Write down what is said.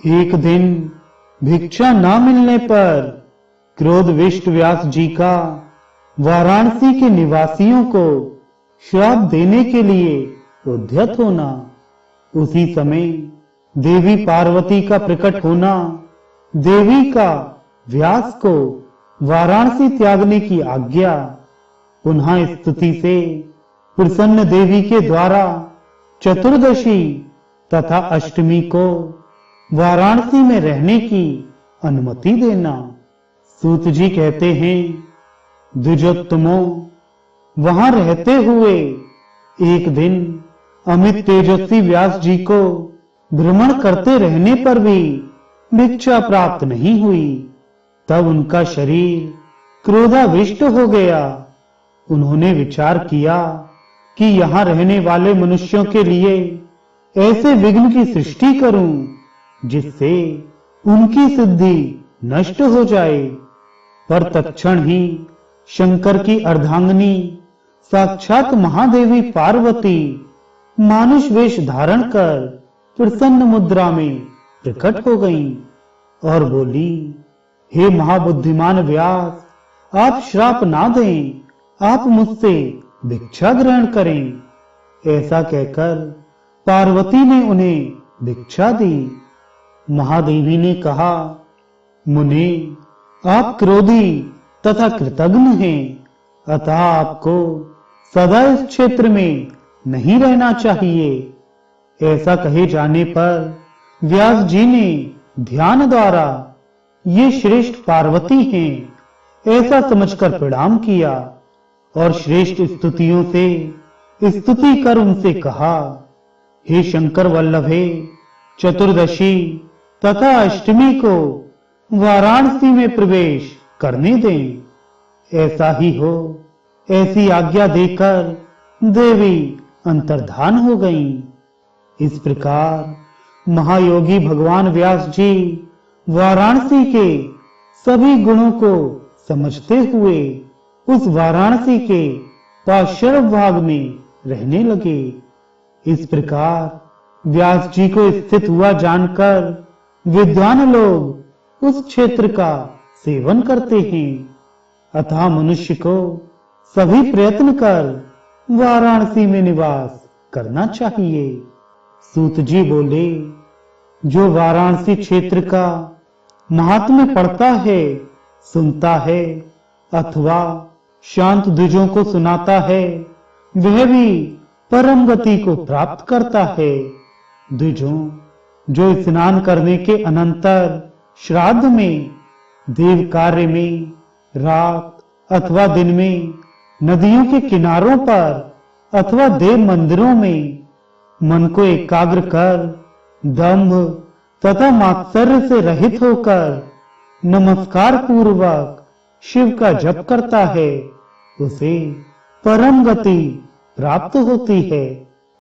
एक दिन भिक्षा न मिलने पर क्रोधविष्ट व्यास जी का वाराणसी के निवासियों को श्राप देने के लिए उद्यत होना, उसी समय देवी पार्वती का प्रकट होना, देवी का व्यास को वाराणसी त्यागने की आज्ञा, पुनः स्तुति से प्रसन्न देवी के द्वारा चतुर्दशी तथा अष्टमी को वाराणसी में रहने की अनुमति देना। सूत जी कहते हैं, द्विजोत्तमों, वहां रहते हुए एक दिन अमित तेजस्वी व्यास जी को भ्रमण करते रहने पर भी भिक्षा प्राप्त नहीं हुई। तब उनका शरीर क्रोधाविष्ट हो गया। उन्होंने विचार किया कि यहां रहने वाले मनुष्यों के लिए ऐसे विघ्न की सृष्टि करूं जिससे उनकी सिद्धि नष्ट हो जाए। पर तत्क्षण ही शंकर की अर्धांगिनी साक्षात महादेवी पार्वती मानुष वेश धारण कर प्रसन्न मुद्रा में प्रकट हो गईं और बोली, हे महाबुद्धिमान व्यास, आप श्राप ना दें, आप मुझसे भिक्षा ग्रहण करें। ऐसा कहकर पार्वती ने उन्हें भिक्षा दी। महादेवी ने कहा, मुने, आप क्रोधी तथा कृतघ्न हैं, अतः आपको सदा इस क्षेत्र में नहीं रहना चाहिए। ऐसा कहे जाने पर व्यास जी ने ध्यान द्वारा ये श्रेष्ठ पार्वती हैं ऐसा समझकर प्रणाम किया और श्रेष्ठ स्तुतियों से स्तुति कर उनसे कहा, हे शंकर वल्लभे, चतुर्दशी तथा अष्टमी को वाराणसी में प्रवेश करने दें। ऐसा ही हो, ऐसी आज्ञा देकर देवी अंतर्धान हो गईं। इस प्रकार महायोगी भगवान व्यास जी वाराणसी के सभी गुणों को समझते हुए उस वाराणसी के पार्श्व भाग में रहने लगे। इस प्रकार व्यास जी को स्थित हुआ जानकर विद्वान लोग उस क्षेत्र का सेवन करते हैं। अतः मनुष्य को सभी प्रयत्न कर वाराणसी में निवास करना चाहिए। सूत जी बोले, जो वाराणसी क्षेत्र का महात्म्य पढ़ता है, सुनता है अथवा शांत द्विजों को सुनाता है, वह भी परम गति को प्राप्त करता है। द्विजों, जो स्नान करने के अनंतर श्राद्ध में, देव कार्य में, रात अथवा दिन में, नदियों के किनारों पर अथवा देव मंदिरों में मन को एकाग्र कर दंभ तथा मात्सर्य से रहित होकर नमस्कार पूर्वक शिव का जप करता है, उसे परम गति प्राप्त होती है।